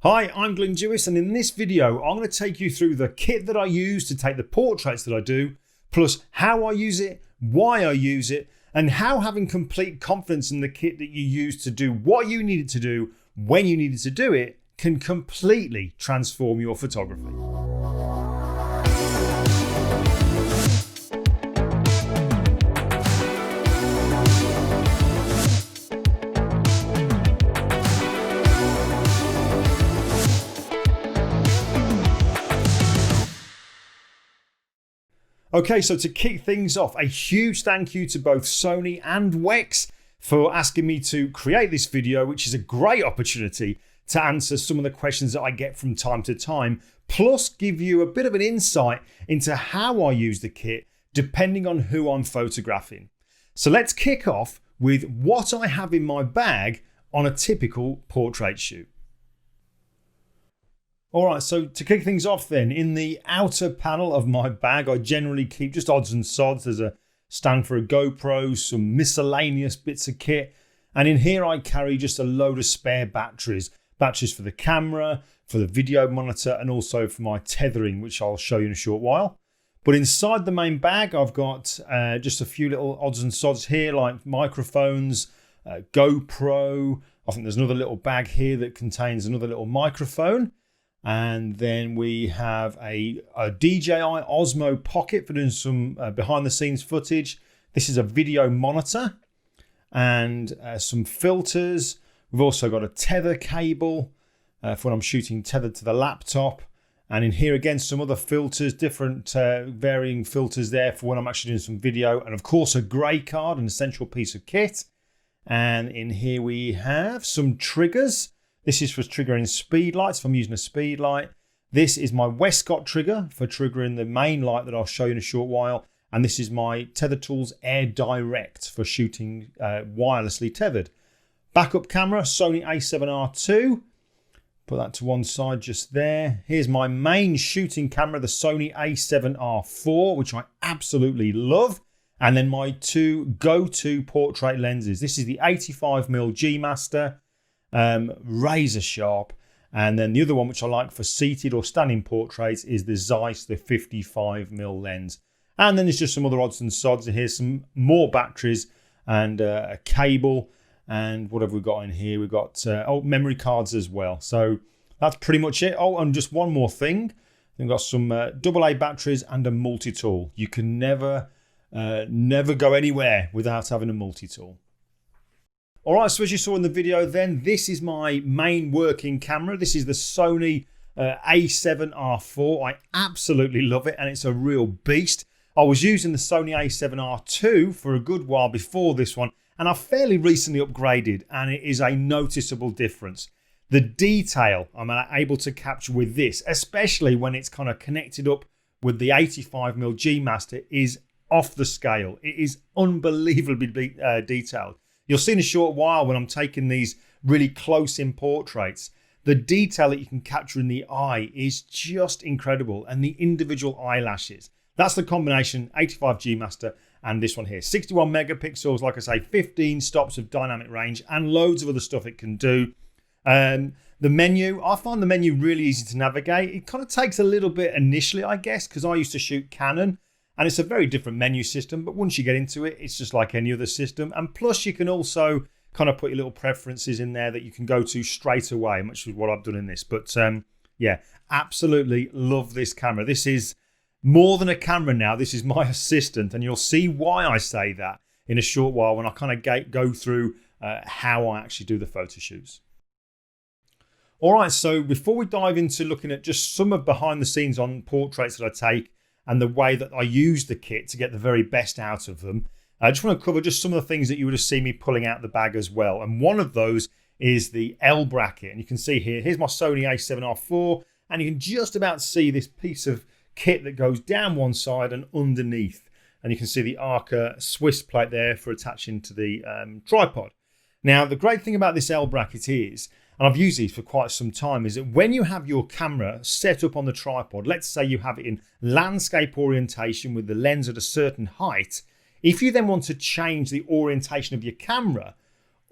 Hi, I'm Glyn Dewis, and in this video I'm going to take you through the kit that I use to take the portraits that I do, plus how I use it, why I use it, and how having complete confidence in the kit that you use to do what you need it to do when you need it to do it can completely transform your photography. Okay, so to kick things off, a huge thank you to both Sony and Wex for asking me to create this video, which is a great opportunity to answer some of the questions that I get from time to time, plus give you a bit of an insight into how I use the kit depending on who I'm photographing. So let's kick off with what I have in my bag on a typical portrait shoot. All right, so to kick things off then, in the outer panel of my bag, I generally keep just odds and sods. There's a stand for a GoPro, some miscellaneous bits of kit. And in here, I carry just a load of spare batteries. Batteries for the camera, for the video monitor, and also for my tethering, which I'll show you in a short while. But inside the main bag, I've got just a few little odds and sods here, like microphones, GoPro. I think there's another little bag here that contains another little microphone. And then we have a DJI Osmo Pocket for doing some behind the scenes footage. This is a video monitor and some filters. We've also got a tether cable for when I'm shooting tethered to the laptop. And in here again, some other filters, different varying filters there for when I'm actually doing some video. And of course, a grey card, an essential piece of kit. And in here we have some triggers. This is for triggering speed lights if I'm using a speed light. This is my Westcott trigger for triggering the main light that I'll show you in a short while. And this is my Tether Tools Air Direct for shooting wirelessly tethered. Backup camera, Sony a7R II. Put that to one side just there. Here's my main shooting camera, the Sony a7R IV, which I absolutely love. And then my two go-to portrait lenses. This is the 85mm G Master. Razor sharp, and then the other one which I like for seated or standing portraits is the Zeiss, the 55mm lens. And then there's just some other odds and sods. Here's some more batteries and a cable, and what have we got in here? We've got memory cards as well. So that's pretty much it. Oh, and just one more thing, we've got some AA batteries and a multi-tool. You can never go anywhere without having a multi-tool. All right, so as you saw in the video then, this is my main working camera. This is the Sony a7R IV. I absolutely love it, and it's a real beast. I was using the Sony a7R II for a good while before this one, and I've fairly recently upgraded, and it is a noticeable difference. The detail I'm able to capture with this, especially when it's kind of connected up with the 85mm G Master, is off the scale. It is unbelievably detailed. You'll see in a short while when I'm taking these really close-in portraits, the detail that you can capture in the eye is just incredible, and the individual eyelashes. That's the combination 85 G Master and this one here. 61 megapixels, like I say, 15 stops of dynamic range, and loads of other stuff it can do. The menu, I find the menu really easy to navigate. It kind of takes a little bit initially, I guess, because I used to shoot Canon. And it's a very different menu system, but once you get into it, it's just like any other system. And plus, you can also kind of put your little preferences in there that you can go to straight away, much as what I've done in this. But yeah, absolutely love this camera. This is more than a camera now. This is my assistant, and you'll see why I say that in a short while when I kind of go through how I actually do the photo shoots. All right, so before we dive into looking at just some of behind the scenes on portraits that I take, and the way that I use the kit to get the very best out of them, I just want to cover just some of the things that you would have seen me pulling out the bag as well. And one of those is the L bracket. And you can see here's my Sony a7R IV, and you can just about see this piece of kit that goes down one side and underneath. And you can see the Arca Swiss plate there for attaching to the tripod. Now, the great thing about this L bracket is, and I've used these for quite some time, is that when you have your camera set up on the tripod, let's say you have it in landscape orientation with the lens at a certain height, if you then want to change the orientation of your camera,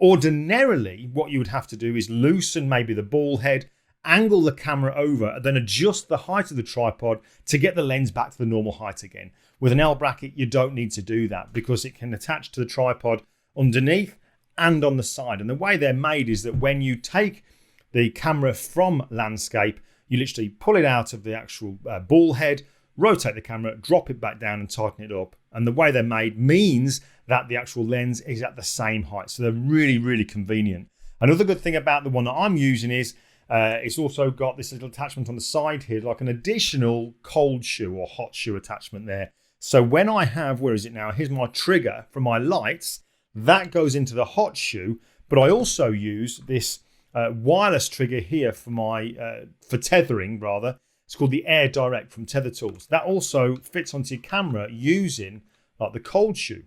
ordinarily what you would have to do is loosen maybe the ball head angle the camera over, and then adjust the height of the tripod to get the lens back to the normal height again. With an L bracket, you don't need to do that because it can attach to the tripod underneath and on the side. And the way they're made is that when you take the camera from landscape, you literally pull it out of the actual ball head, rotate the camera, drop it back down and tighten it up. And the way they're made means that the actual lens is at the same height. So they're really, really convenient. Another good thing about the one that I'm using is it's also got this little attachment on the side here, like an additional cold shoe or hot shoe attachment there. So when I have, where is it now? Here's my trigger for my lights. That goes into the hot shoe, but I also use this wireless trigger here for my for tethering rather. It's called the Air Direct from Tether Tools. That also fits onto your camera using like the cold shoe.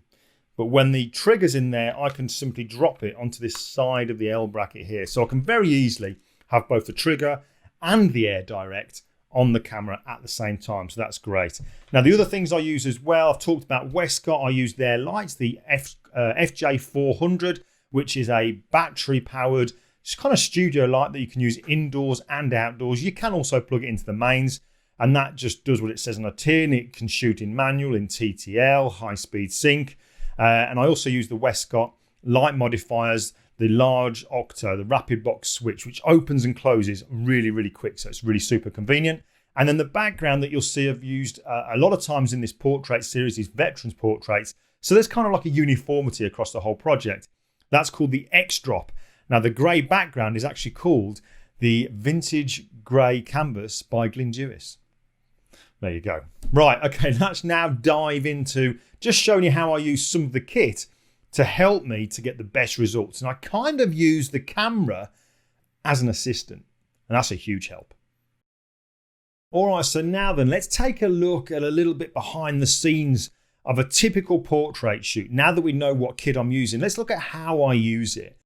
But when the trigger's in there, I can simply drop it onto this side of the L bracket here. So I can very easily have both the trigger and the Air Direct on the camera at the same time. So that's great. Now, the other things I use as well, I've talked about Westcott. I use their lights, the FJ400, which is a battery-powered kind of studio light that you can use indoors and outdoors. You can also plug it into the mains, and that just does what it says on the tin. It can shoot in manual, in TTL, high-speed sync. And I also use the Westcott light modifiers, the large octa, the rapid box switch, which opens and closes really, really quick. So it's really super convenient. And then the background that you'll see I've used a lot of times in this portrait series is veterans portraits. So there's kind of like a uniformity across the whole project. That's called the X-Drop. Now the grey background is actually called the Vintage Grey Canvas by Glyn Dewis. There you go. Right, okay, let's now dive into just showing you how I use some of the kit to help me to get the best results. And I kind of use the camera as an assistant, and that's a huge help. All right, so now then, let's take a look at a little bit behind the scenes of a typical portrait shoot. Now that we know what kit I'm using, let's look at how I use it.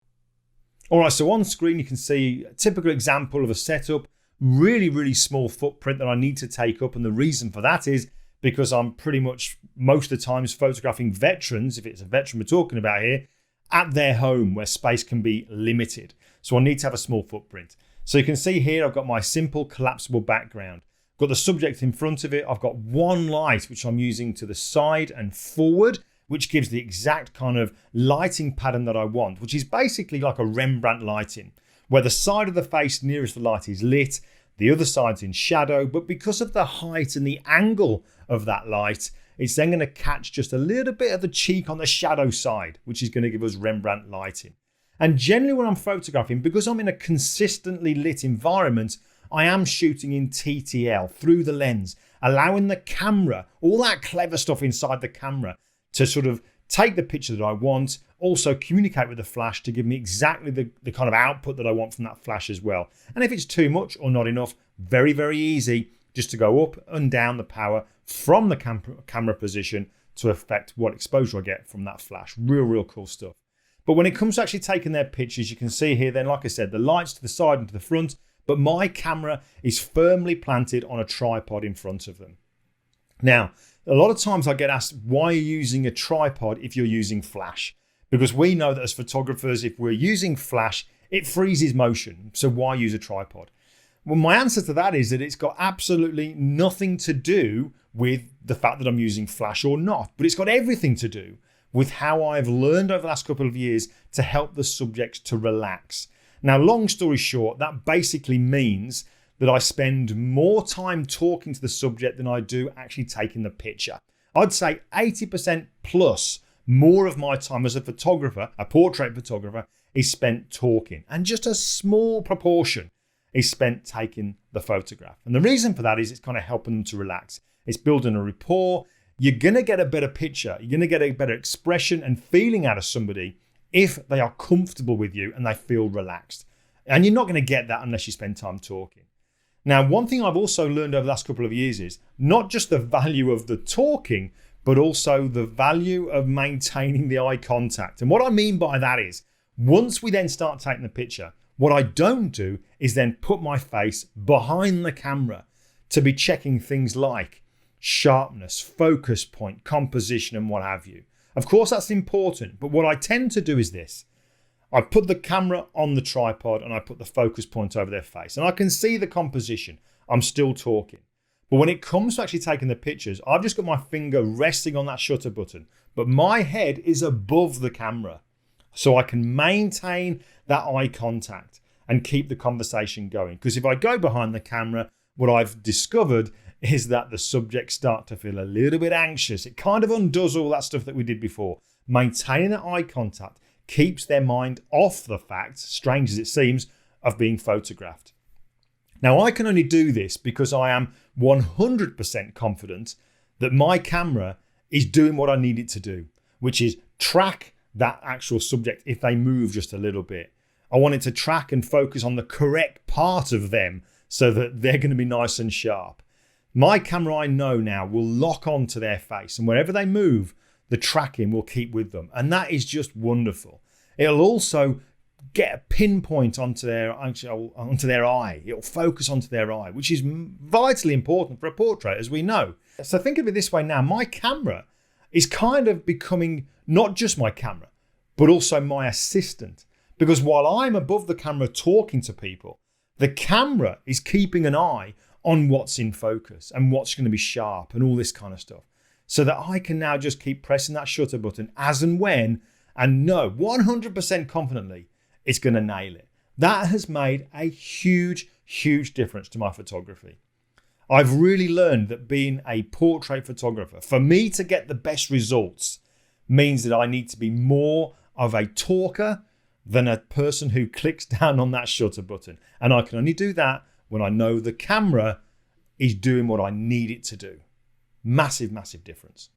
All right, so on screen you can see a typical example of a setup, really, really small footprint that I need to take up. And the reason for that is because I'm pretty much most of the times photographing veterans, if it's a veteran we're talking about here, at their home where space can be limited. So I need to have a small footprint. So you can see here, I've got my simple collapsible background. I've got the subject in front of it. I've got one light, which I'm using to the side and forward, which gives the exact kind of lighting pattern that I want, which is basically like a Rembrandt lighting, where the side of the face nearest the light is lit, the other side's in shadow, but because of the height and the angle of that light, it's then going to catch just a little bit of the cheek on the shadow side, which is going to give us Rembrandt lighting. And generally when I'm photographing, because I'm in a consistently lit environment, I am shooting in TTL through the lens, allowing the camera, all that clever stuff inside the camera, to sort of take the picture that I want, also communicate with the flash to give me exactly the kind of output that I want from that flash as well. And if it's too much or not enough, very, very easy just to go up and down the power from the camera position to affect what exposure I get from that flash. Real, real cool stuff. But when it comes to actually taking their pictures, you can see here then, like I said, the lights to the side and to the front, but my camera is firmly planted on a tripod in front of them. Now, a lot of times I get asked, why are you using a tripod if you're using flash? Because we know that as photographers, if we're using flash, it freezes motion. So why use a tripod? Well, my answer to that is that it's got absolutely nothing to do with the fact that I'm using flash or not, but it's got everything to do with how I've learned over the last couple of years to help the subjects to relax. Now, long story short, that basically means that I spend more time talking to the subject than I do actually taking the picture. I'd say 80% plus more of my time as a photographer, a portrait photographer, is spent talking, and just a small proportion is spent taking the photograph. And the reason for that is it's kind of helping them to relax. It's building a rapport. You're going to get a better picture. You're going to get a better expression and feeling out of somebody if they are comfortable with you and they feel relaxed. And you're not going to get that unless you spend time talking. Now, one thing I've also learned over the last couple of years is not just the value of the talking, but also the value of maintaining the eye contact. And what I mean by that is, once we then start taking the picture, what I don't do is then put my face behind the camera to be checking things like sharpness, focus point, composition, and what have you. Of course, that's important, but what I tend to do is this. I put the camera on the tripod and I put the focus point over their face. And I can see the composition. I'm still talking. But when it comes to actually taking the pictures, I've just got my finger resting on that shutter button. But my head is above the camera. So I can maintain that eye contact and keep the conversation going. Because if I go behind the camera, what I've discovered is that the subjects start to feel a little bit anxious. It kind of undoes all that stuff that we did before. Maintaining that eye contact keeps their mind off the fact, strange as it seems, of being photographed. Now, I can only do this because I am 100% confident that my camera is doing what I need it to do, which is track that actual subject if they move just a little bit. I want it to track and focus on the correct part of them so that they're going to be nice and sharp. My camera, I know now, will lock onto their face, and wherever they move, the tracking will keep with them. And that is just wonderful. It'll also get a pinpoint onto their eye. It'll focus onto their eye, which is vitally important for a portrait, as we know. So think of it this way now. My camera is kind of becoming not just my camera, but also my assistant. Because while I'm above the camera talking to people, the camera is keeping an eye on what's in focus and what's going to be sharp and all this kind of stuff. So that I can now just keep pressing that shutter button as and when, and know 100% confidently it's going to nail it. That has made a huge, huge difference to my photography. I've really learned that being a portrait photographer, for me to get the best results, means that I need to be more of a talker than a person who clicks down on that shutter button. And I can only do that when I know the camera is doing what I need it to do. Massive, massive difference.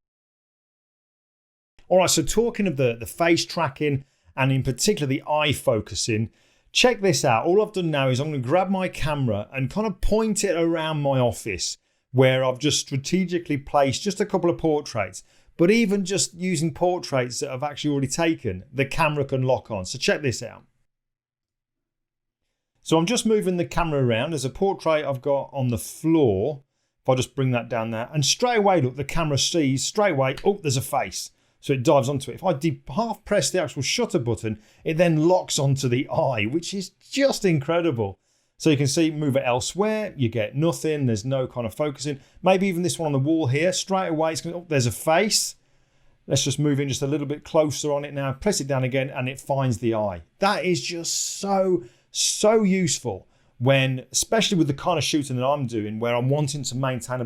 All right, so talking of the face tracking and in particular the eye focusing, check this out. All I've done now is I'm going to grab my camera and kind of point it around my office where I've just strategically placed just a couple of portraits. But even just using portraits that I've actually already taken, the camera can lock on. So check this out. So I'm just moving the camera around. There's a portrait I've got on the floor. If I just bring that down there, and straight away, look, the camera sees straight away, oh, there's a face. So it dives onto it. If I half press the actual shutter button, it then locks onto the eye, which is just incredible. So you can see, move it elsewhere, you get nothing, there's no kind of focusing. Maybe even this one on the wall here, straight away, it's going, oh, there's a face. Let's just move in just a little bit closer on it now, press it down again, and it finds the eye. That is just so useful when, especially with the kind of shooting that I'm doing, where I'm wanting to maintain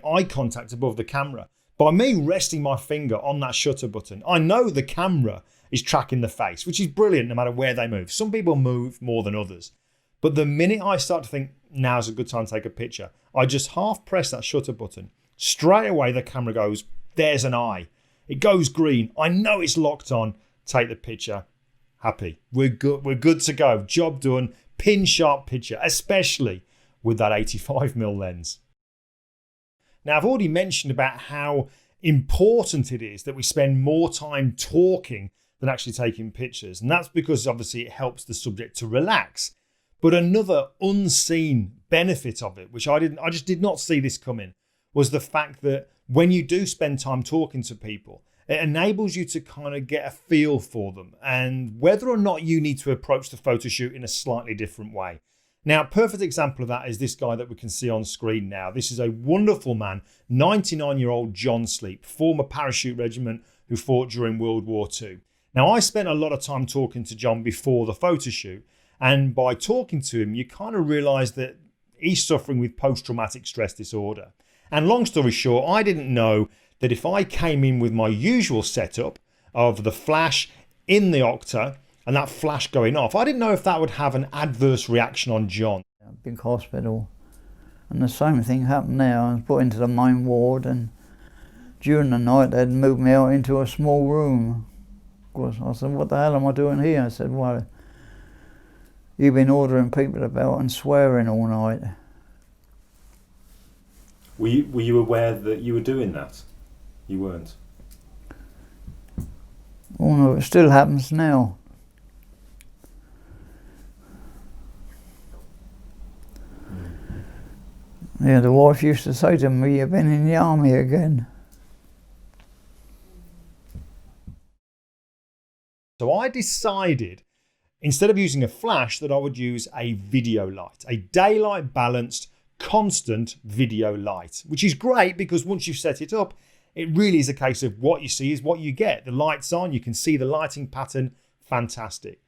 eye contact above the camera. By me resting my finger on that shutter button, I know the camera is tracking the face, which is brilliant no matter where they move. Some people move more than others. But the minute I start to think, now's a good time to take a picture, I just half press that shutter button. Straight away the camera goes, there's an eye. It goes green. I know it's locked on. Take the picture. Happy. We're good to go. Job done. Pin sharp picture, especially with that 85mm lens. Now, I've already mentioned about how important it is that we spend more time talking than actually taking pictures. And that's because obviously it helps the subject to relax. But another unseen benefit of it, which I just did not see this coming, was the fact that when you do spend time talking to people, it enables you to kind of get a feel for them and whether or not you need to approach the photo shoot in a slightly different way. Now, a perfect example of that is this guy that we can see on screen now. This is a wonderful man, 99-year-old John Sleep, former parachute regiment who fought during World War II. Now, I spent a lot of time talking to John before the photo shoot, and by talking to him, you kind of realise that he's suffering with post-traumatic stress disorder. And long story short, I didn't know that if I came in with my usual setup of the flash in the Octa and that flash going off, I didn't know if that would have an adverse reaction on John. A big hospital, and the same thing happened now. I was put into the main ward, and during the night they'd moved me out into a small room. Of course, I said, what the hell am I doing here? I said, well, you've been ordering people about and swearing all night. Were you aware that you were doing that? You weren't? Oh no, it still happens now. Yeah, the wife used to say to me, you've been in the army again. So I decided, instead of using a flash, that I would use a video light, a daylight balanced, constant video light, which is great because once you've set it up, it really is a case of what you see is what you get. The light's on, you can see the lighting pattern, fantastic.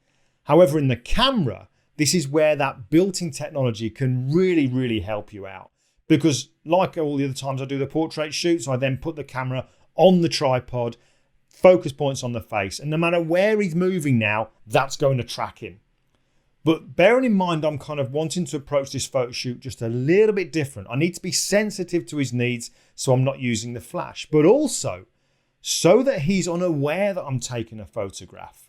However, in the camera, this is where that built-in technology can really, really help you out. Because like all the other times I do the portrait shoots, I then put the camera on the tripod, focus points on the face, and no matter where he's moving now, that's going to track him. But bearing in mind, I'm kind of wanting to approach this photo shoot just a little bit different. I need to be sensitive to his needs, so I'm not using the flash, but also so that he's unaware that I'm taking a photograph.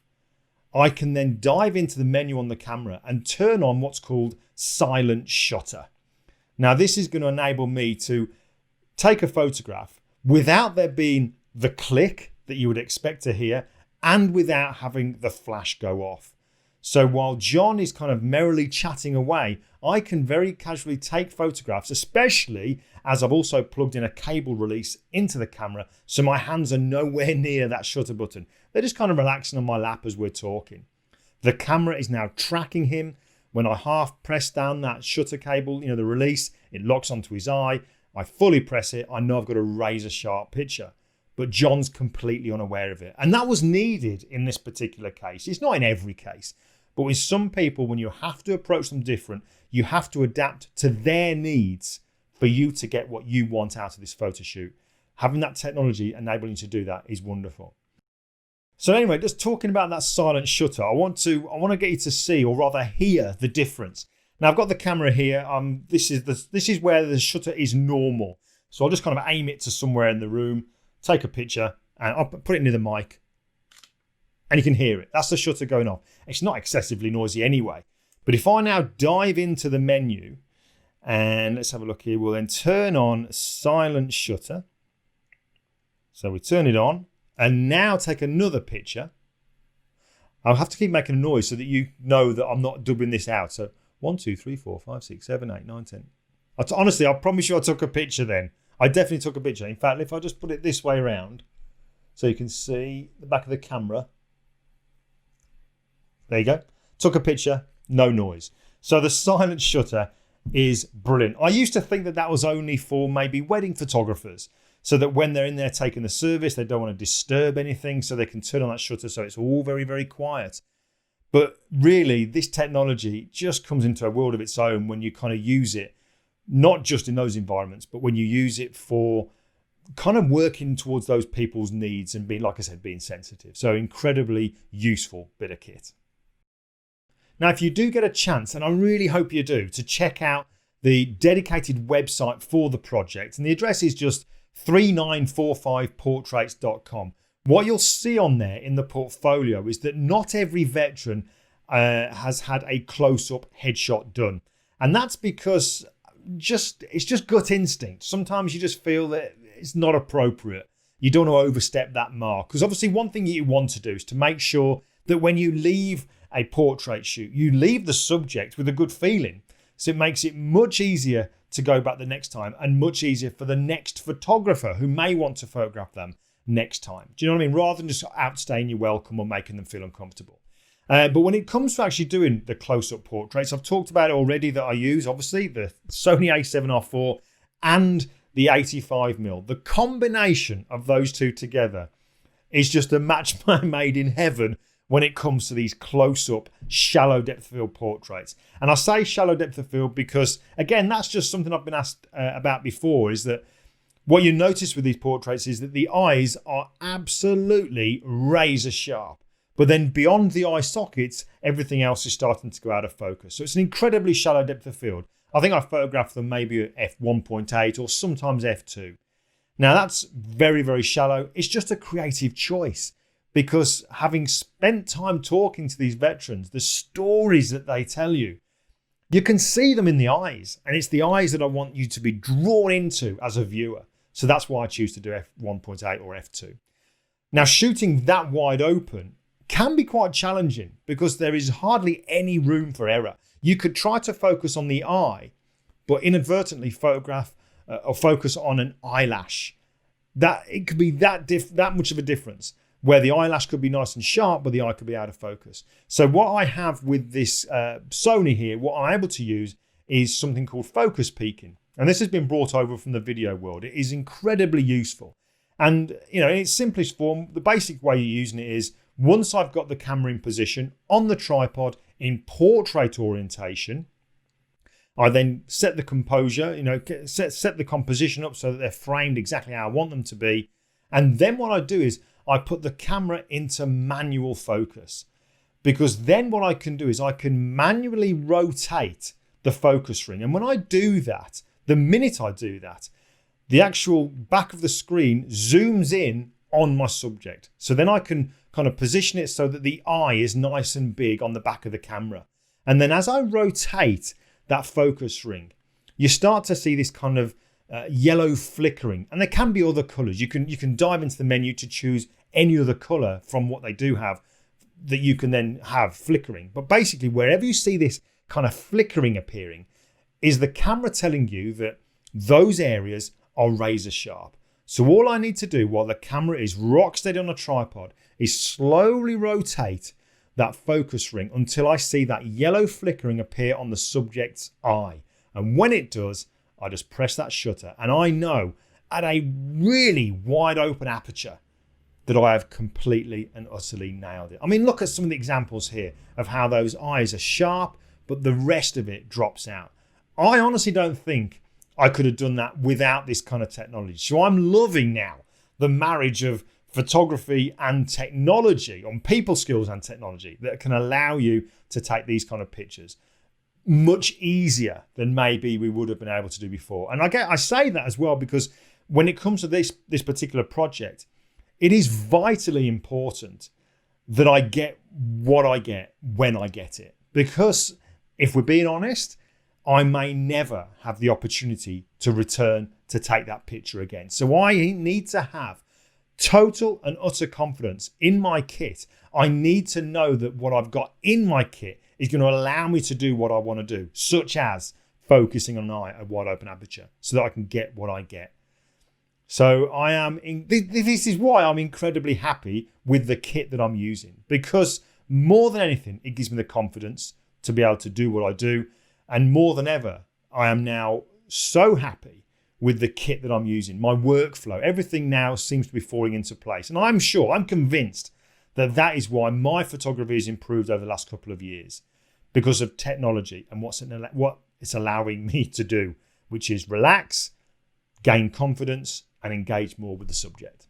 I can then dive into the menu on the camera and turn on what's called silent shutter. Now, this is going to enable me to take a photograph without there being the click that you would expect to hear and without having the flash go off. So while John is kind of merrily chatting away, I can very casually take photographs, especially as I've also plugged in a cable release into the camera, so my hands are nowhere near that shutter button. They're just kind of relaxing on my lap as we're talking. The camera is now tracking him. When I half press down that shutter cable, the release, it locks onto his eye. I fully press it. I know I've got a razor sharp picture, but John's completely unaware of it. And that was needed in this particular case. It's not in every case, but with some people, when you have to approach them different, you have to adapt to their needs for you to get what you want out of this photo shoot. Having that technology enabling you to do that is wonderful. So anyway, just talking about that silent shutter, I want to get you to see, or rather hear, the difference. Now I've got the camera here. This is where the shutter is normal. So I'll just kind of aim it to somewhere in the room, take a picture, and I'll put it near the mic, and you can hear it. That's the shutter going off. It's not excessively noisy anyway. But if I now dive into the menu, and let's have a look here, we'll then turn on silent shutter. So we turn it on, and now take another picture. I'll have to keep making a noise so that you know that I'm not dubbing this out. So 1, 2, 3, 4, 5, 6, 7, 8, 9, 10. Honestly, I promise you I took a picture then. I definitely took a picture. In fact, if I just put it this way around, so you can see the back of the camera. There you go. Took a picture, no noise. So the silent shutter is brilliant. I used to think that that was only for maybe wedding photographers, so that when they're in there taking the service, they don't want to disturb anything, so they can turn on that shutter so it's all very, very quiet. But really, this technology just comes into a world of its own when you kind of use it, not just in those environments, but when you use it for kind of working towards those people's needs and being, like I said, being sensitive. So incredibly useful bit of kit. Now, if you do get a chance, and I really hope you do, to check out the dedicated website for the project, and the address is just 3945portraits.com. What you'll see on there in the portfolio is that not every veteran has had a close-up headshot done. And that's because it's just gut instinct. Sometimes you just feel that it's not appropriate. You don't want to overstep that mark. Because obviously one thing you want to do is to make sure that when you leave a portrait shoot, you leave the subject with a good feeling. So it makes it much easier to go back the next time, and much easier for the next photographer who may want to photograph them next time. Do you know what I mean? Rather than just outstaying your welcome or making them feel uncomfortable. But when it comes to actually doing the close-up portraits, I've talked about it already that I use, obviously, the Sony a7R4 and the 85mm. The combination of those two together is just a match made in heaven when it comes to these close-up, shallow depth of field portraits. And I say shallow depth of field because, again, that's just something I've been asked about before, is that what you notice with these portraits is that the eyes are absolutely razor sharp. But then beyond the eye sockets, everything else is starting to go out of focus. So it's an incredibly shallow depth of field. I think I photographed them maybe at f1.8 or sometimes f2. Now that's very, very shallow. It's just a creative choice. Because having spent time talking to these veterans, the stories that they tell you, you can see them in the eyes. And it's the eyes that I want you to be drawn into as a viewer. So that's why I choose to do f1.8 or f2. Now, shooting that wide open can be quite challenging because there is hardly any room for error. You could try to focus on the eye, but inadvertently photograph or focus on an eyelash. That it could be that much of a difference. where the eyelash could be nice and sharp, but the eye could be out of focus. So what I have with this Sony here, what I'm able to use is something called focus peaking. And this has been brought over from the video world. It is incredibly useful. And, in its simplest form, the basic way you're using it is once I've got the camera in position on the tripod in portrait orientation, I then set the composure, set the composition up so that they're framed exactly how I want them to be. And then what I do is I put the camera into manual focus, because then what I can do is I can manually rotate the focus ring. And when I do that, the minute I do that, the actual back of the screen zooms in on my subject. So then I can kind of position it so that the eye is nice and big on the back of the camera. And then as I rotate that focus ring, you start to see this kind of yellow flickering. And there can be other colors. You can dive into the menu to choose any other color from what they do have that you can then have flickering. But basically, wherever you see this kind of flickering appearing is the camera telling you that those areas are razor sharp. So all I need to do while the camera is rock steady on a tripod is slowly rotate that focus ring until I see that yellow flickering appear on the subject's eye. And when it does, I just press that shutter, and I know at a really wide open aperture that I have completely and utterly nailed it. I mean, look at some of the examples here of how those eyes are sharp, but the rest of it drops out. I honestly don't think I could have done that without this kind of technology. So I'm loving now the marriage of photography and technology, on people skills and technology, that can allow you to take these kind of pictures much easier than maybe we would have been able to do before. And I say that as well because when it comes to this particular project, it is vitally important that I get what I get when I get it. Because if we're being honest, I may never have the opportunity to return to take that picture again. So I need to have total and utter confidence in my kit. I need to know that what I've got in my kit is going to allow me to do what I want to do, such as focusing on an eye at wide open aperture, so that I can get what I get. So this is why I'm incredibly happy with the kit that I'm using, because more than anything, it gives me the confidence to be able to do what I do. And more than ever, I am now so happy with the kit that I'm using, my workflow, everything now seems to be falling into place. And I'm convinced that is why my photography has improved over the last couple of years, because of technology and what it's allowing me to do, which is relax, gain confidence, and engage more with the subject.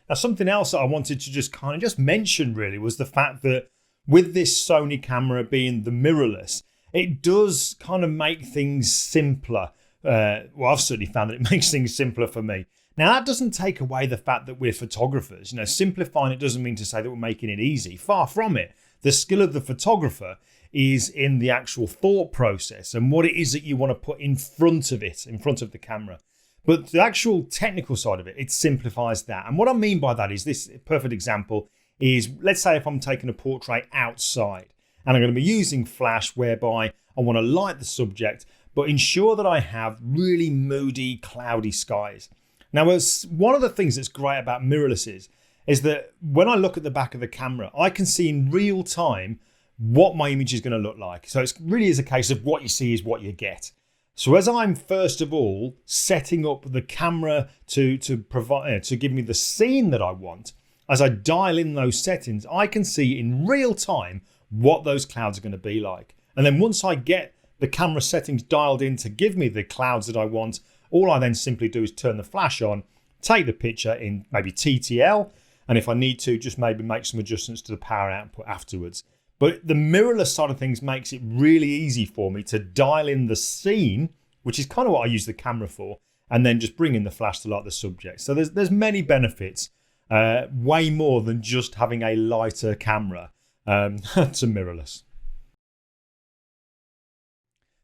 Now, something else that I wanted to just mention really was the fact that with this Sony camera being the mirrorless, it does kind of make things simpler. Well, I've certainly found that it makes things simpler for me. Now, that doesn't take away the fact that we're photographers. Simplifying it doesn't mean to say that we're making it easy. Far from it. The skill of the photographer is in the actual thought process and what it is that you want to put in front of the camera. But the actual technical side of it, it simplifies that. And what I mean by that is this perfect example is, let's say if I'm taking a portrait outside and I'm going to be using flash whereby I want to light the subject, but ensure that I have really moody, cloudy skies. Now, one of the things that's great about mirrorless is that when I look at the back of the camera, I can see in real time what my image is going to look like. So it really is a case of what you see is what you get. So as I'm first of all setting up the camera to give me the scene that I want, as I dial in those settings, I can see in real time what those clouds are going to be like. And then once I get the camera settings dialed in to give me the clouds that I want, all I then simply do is turn the flash on, take the picture in maybe TTL, and if I need to, just maybe make some adjustments to the power output afterwards. But the mirrorless side of things makes it really easy for me to dial in the scene, which is kind of what I use the camera for, and then just bring in the flash to light the subject. So there's many benefits, way more than just having a lighter camera to mirrorless.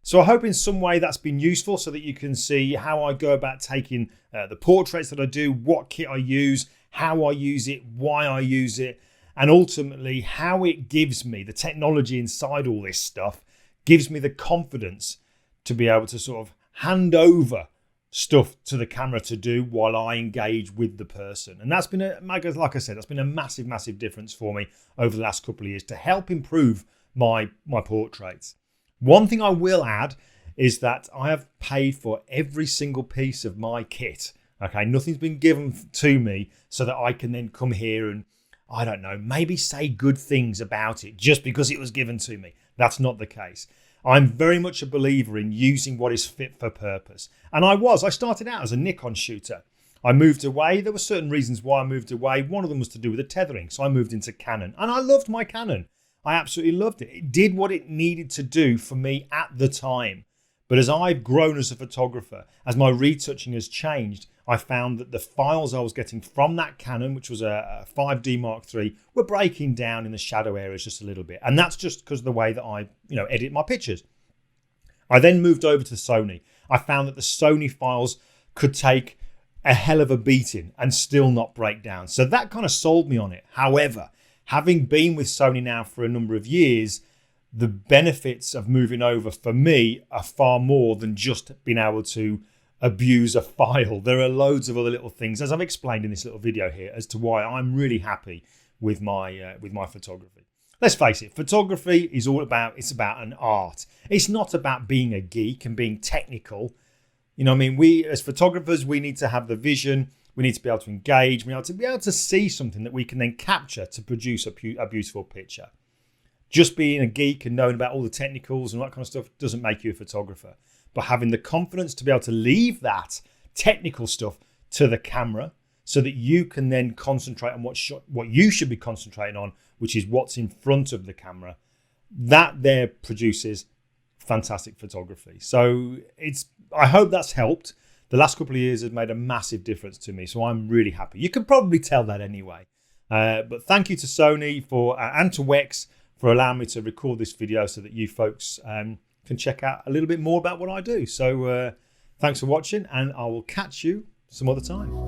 So I hope in some way that's been useful so that you can see how I go about taking the portraits that I do, what kit I use, how I use it, why I use it, and ultimately how it gives me, the technology inside all this stuff, gives me the confidence to be able to sort of hand over stuff to the camera to do while I engage with the person. And that's been, like I said, that's been a massive, massive difference for me over the last couple of years to help improve my portraits. One thing I will add is that I have paid for every single piece of my kit. Okay, nothing's been given to me so that I can then come here and, I don't know, maybe say good things about it just because it was given to me. That's not the case. I'm very much a believer in using what is fit for purpose. And I started out as a Nikon shooter. I moved away. There were certain reasons why I moved away. One of them was to do with the tethering. So I moved into Canon, and I loved my Canon. I absolutely loved it. It did what it needed to do for me at the time. But as I've grown as a photographer, as my retouching has changed, I found that the files I was getting from that Canon, which was a 5D Mark III, were breaking down in the shadow areas just a little bit. And that's just because of the way that I, edit my pictures. I then moved over to Sony. I found that the Sony files could take a hell of a beating and still not break down. So that kind of sold me on it. However, having been with Sony now for a number of years, the benefits of moving over for me are far more than just being able to abuse a file. There are loads of other little things, as I've explained in this little video here, as to why I'm really happy with my photography. Let's face it, photography is it's about an art. It's not about being a geek and being technical. We as photographers, we need to have the vision. We need to be able to engage. We need to be able to see something that we can then capture to produce a beautiful picture. Just being a geek and knowing about all the technicals and that kind of stuff doesn't make you a photographer. But having the confidence to be able to leave that technical stuff to the camera so that you can then concentrate on what you should be concentrating on, which is what's in front of the camera, that there produces fantastic photography. So I hope that's helped. The last couple of years has made a massive difference to me, so I'm really happy. You can probably tell that anyway. But thank you to Sony and to Wex for allowing me to record this video so that you folks can check out a little bit more about what I do. So thanks for watching, and I will catch you some other time.